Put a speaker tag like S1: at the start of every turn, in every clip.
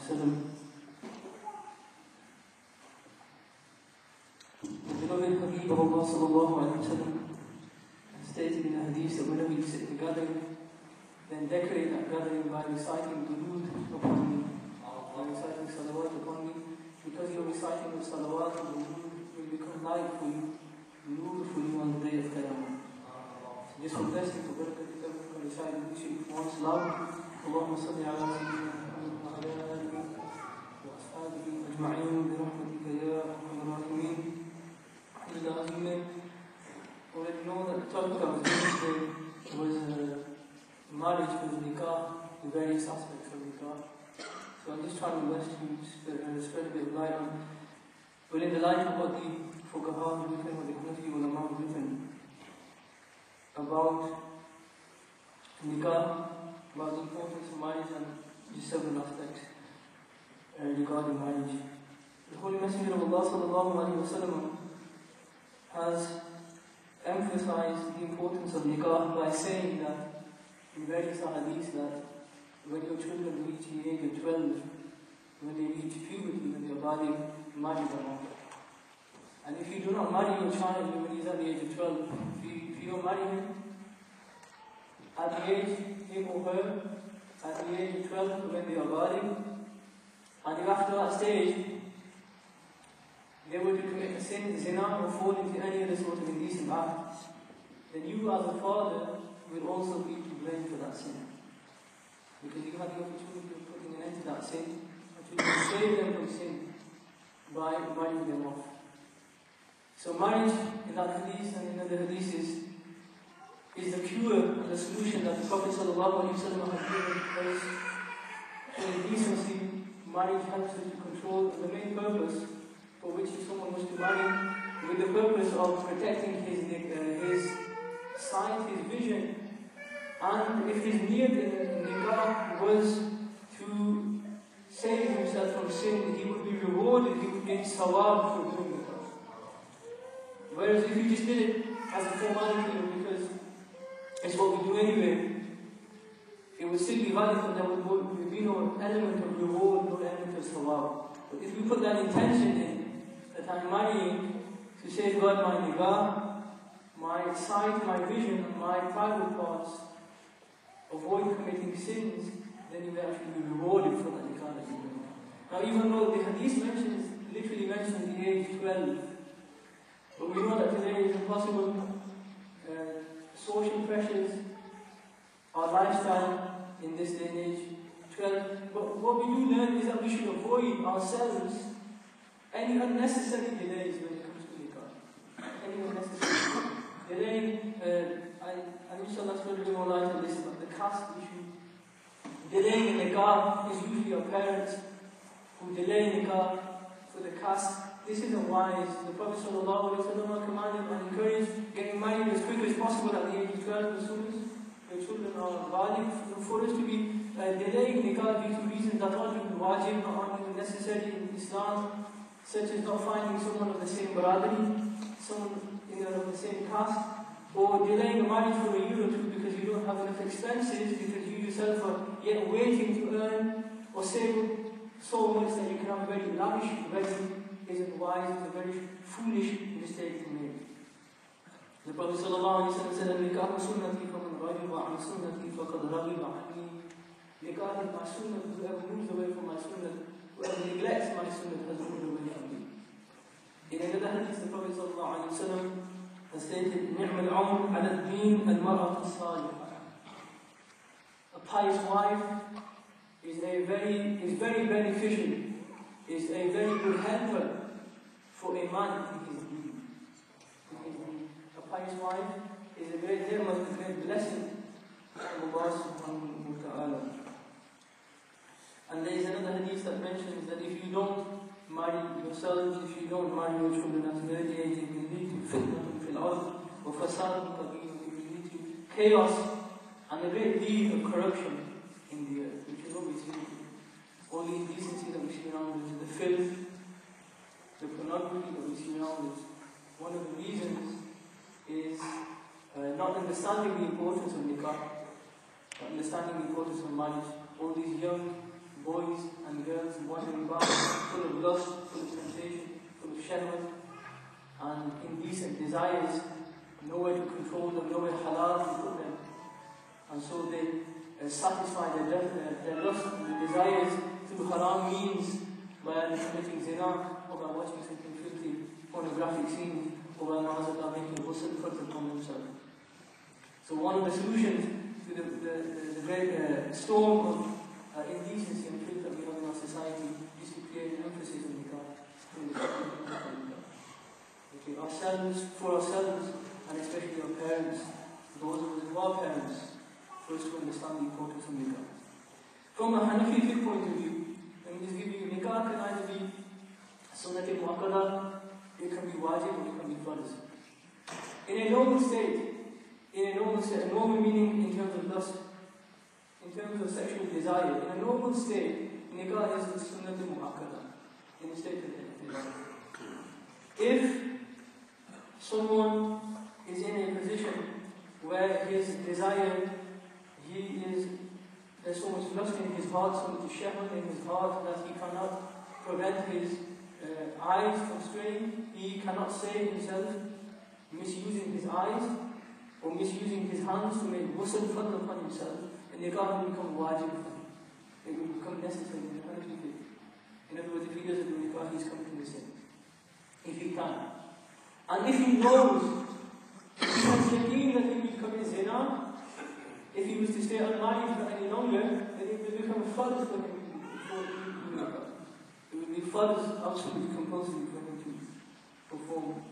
S1: وسلم. The beloved Habib of Allah sallallahu alayhi wa sallam stated in a hadith that whenever you sit in a gathering, then decorate that gathering by reciting durood upon me, by reciting salawat upon me, because your reciting of salawat and durood will become light for you, nur for you on the day of Qiyamah. So just for blessing, for barakat, for reciting this shit once loud. اللهم صل على سيدنا محمد وعلى آله وأصحابه أجمعين برحمتك يا أرحم الراحمين. Already know that the topic I was going to was marriage with Nikah, the various aspects of Nikah. So I'm just trying my best to spread a bit of light on. Well, in the light of what the Fuqaha have written, what the Hanafi Allama have written about Nikah, about the importance of marriage and just several aspects regarding marriage. The Holy Messenger of Allah sallallahu alayhi wa sallam has emphasized the importance of nikah by saying that in various hadiths that when your children reach the age of 12, when they reach puberty, when they are baligh, marry them off. And if you do not marry your child when he is at the age of 12, if you don't marry him at the age, him or her, at the age of 12 when they are baligh, and if after that stage they were to commit a sin, zina, or fall into any other sort of indecent act, then you as a father will also be to blame for that sin. Because you have the opportunity of putting an end to that sin, and to save them from sin by marrying them off. So marriage in that hadith and in other hadiths is the cure and the solution that the Prophet ﷺ has given us for decency. Marriage helps us to control the main purpose for which if someone was to marry, with the purpose of protecting his sight, his vision, and if his niyat in nikah was to save himself from sin, he would be rewarded, he would get sawab for doing nikah. Whereas if he just did it as a formality because it's what we do anyway, it would still be valid, but there would be no element of reward, no element of sawab. But if we put that intention in, that I'm marrying to safeguard my nikah, my sight, my vision, my private parts, avoid committing sins, then you will actually be rewarded for that nikah that you do. Now, even though the hadith literally mentions the age 12, but we know that today is impossible. Social pressures, our lifestyle in this day and age, 12. But what we do learn is that we should avoid ourselves any unnecessary delays when it comes to nikah. Any unnecessary delaying, and inshallah it's going to be more light on this, but the caste issue. Delaying nikah is usually our parents who delay nikah for the caste. This isn't wise. The Prophet ﷺ commanded and encouraged getting married as quick as possible at the age of 12 as soon as your children are baligh. For us to be delaying nikah due to reasons that aren't even wajib, not even necessary in Islam, such as not finding someone of the same baradari, someone of the same caste, or delaying a marriage for a year or two because you don't have enough expenses, because you yourself are yet waiting to earn or save so much that you can have a very lavish wedding, isn't wise, it's a very foolish mistake to make. The Prophet ﷺ said, Nikah sunnati faman raghiba an sunnati faqad raghiba anni. Nikah is my sunnah, whoever moves away from my sunnah, whoever neglects my sunnah has moved away from me. In another hadith, the Prophet ﷺ has stated, Ni'mal amr ala ad-din al-mar'at as-salihah. A pious wife is very beneficial, is a very good helper for a man in his deen. A pious wife is a great blessing from Allah subhanahu wa ta'ala. And there is another hadith that mentions that if you don't marry yourselves, if you don't marry your children at an early age, it will lead to fitnatun fil ard wa fasadun kabir, it will lead to chaos and a great deal of corruption in the earth, which is what we see. All the indecency that we see around us, the filth, the pornography that we see around us. One of the reasons is not understanding the importance of nikah, not understanding the importance of marriage. All these young boys and girls wandering about, full of lust, full of temptation, full of shahwat, and indecent desires, nowhere to control them, nowhere halal to put them. And so they satisfy their lust and their desires through haram means, by committing zina, or by watching something filthy, pornographic scenes, or by making ghusl further upon themselves. So one of the solutions to the great storm of indecency and filth that we have in our society is to create an emphasis on nikah. Okay, for ourselves, and especially our parents, those of us who are parents, first to understand the importance of nikah. From a Hanafi fiqh point of view, let me just give you, nikah can either be sunnat-e-mu'akkada, it can be wajib, or it can be farz. In a normal state, normal meaning in terms of lust, in terms of sexual desire, in a normal state, nikah is the sunnat-e-mu'akkada, in a state of desire. If someone is in a position where his desire, there's so much lust in his heart, so much shahwat in his heart that he cannot prevent his eyes from straying, he cannot save himself misusing his eyes or misusing his hands to make ghusl fadl upon himself, and nikah will become wajib. It will become necessary in the Hanafi fiqh. In other words, if he doesn't do nikah, he's committing a sin. If he can. And if he knows, if he has yaqeen that he will commit zina, if he was to stay unmarried for any longer, then it will become farz for him to nikah. It will be farz, absolutely compulsory for him to perform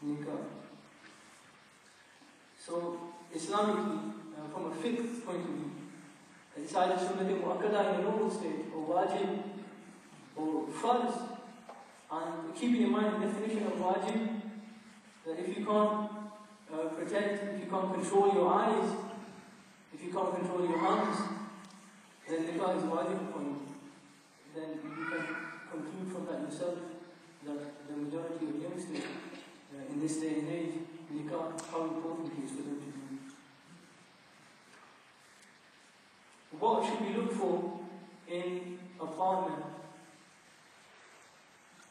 S1: nikah. So, Islamically, from a fiqh point of view, it's either sunnat-e-mu'akkada in a normal state, or wajib, or farz. And keeping in mind the definition of wajib, that if you can't protect, if you can't control your eyes, if you can't control your hands, then nikah is wajib upon you. Then you can conclude from that yourself that the majority of youngsters in this day and age, nikah, how important it is for them to do. What should we look for in a partner?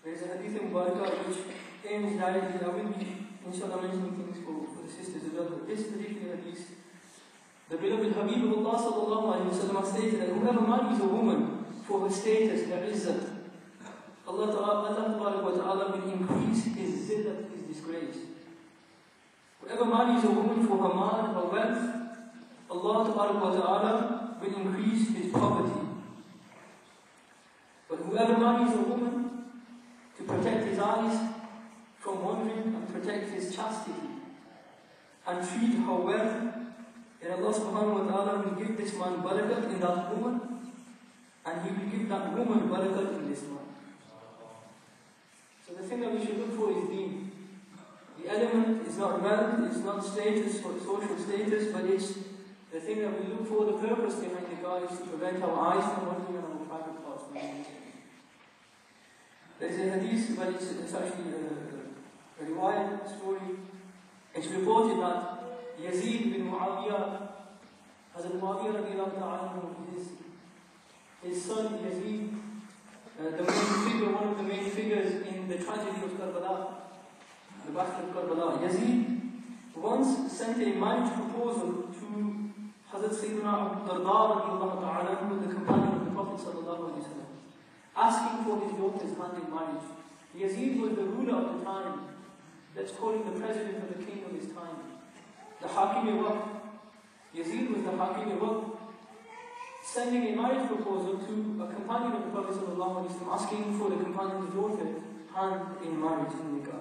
S1: There is a hadith in Bari which aims directly, I will be inshallah mentioning things for the sisters as well, but this particular hadith, the beloved Habib of Allah sallallahu alayhi wa sallam stated that whoever marries a woman for her status, her izzat, Allah ta'ala will increase his zillat, his disgrace. Whoever marries a woman for her mal, her wealth, Allah ta'ala will increase his poverty. But whoever marries a woman to protect his eyes from wandering and protect his chastity and treat her well, then Allah subhanahu wa ta'ala will give this man barakat in that woman, and he will give that woman barakat in this man. So the thing that we should look for is deen. The element is not wealth, it's not status or social status, but it's the thing that we look for, the purpose behind nikah is to prevent our eyes from wandering on our private parts. There is a hadith, but it's actually a riwayat story. It's reported that Yazid bin Muawiyah, Hazrat Muawiyah radiallahu ta'ala, his son Yazid, one of the main figures in the tragedy of Karbala, the Battle of Karbala, Yazid once sent a marriage proposal to Hazrat Sayyidina Attari radiallahu ta'ala, who was the companion of the Prophet sallallahu alayhi wa sallam, asking for his daughter's hand in marriage. Yazid was the ruler of the time, let's call him the president of the king of his time, the Hakim-e-Waqt. Yazid was the Hakim-e-Waqt, sending a marriage proposal to a companion of the Prophet sallallahu alayhi wa sallam, asking for the companion's daughter's hand in marriage, in nikah.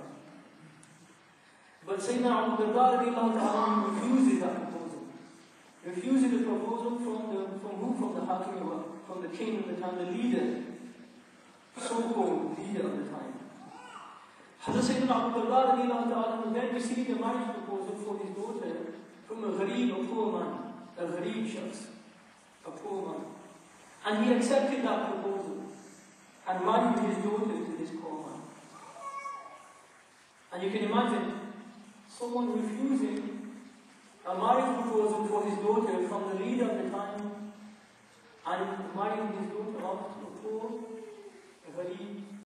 S1: But Sayyidina Abu Darda radiallahu ta'ala refuses that proposal. Refuses the proposal from who? From the Hakim-e-Waqt, from the king of the time, the leader, so-called leader of the time. Hazrat Sayyidina Abu Darda radiallahu ta'ala then received a marriage proposal for his daughter from a ghareeb, a poor man, a ghareeb shakhs, a poor man. And he accepted that proposal and married his daughter to this poor man. And you can imagine someone refusing a marriage proposal for his daughter from the leader of the time, And the mind is going to opt for a very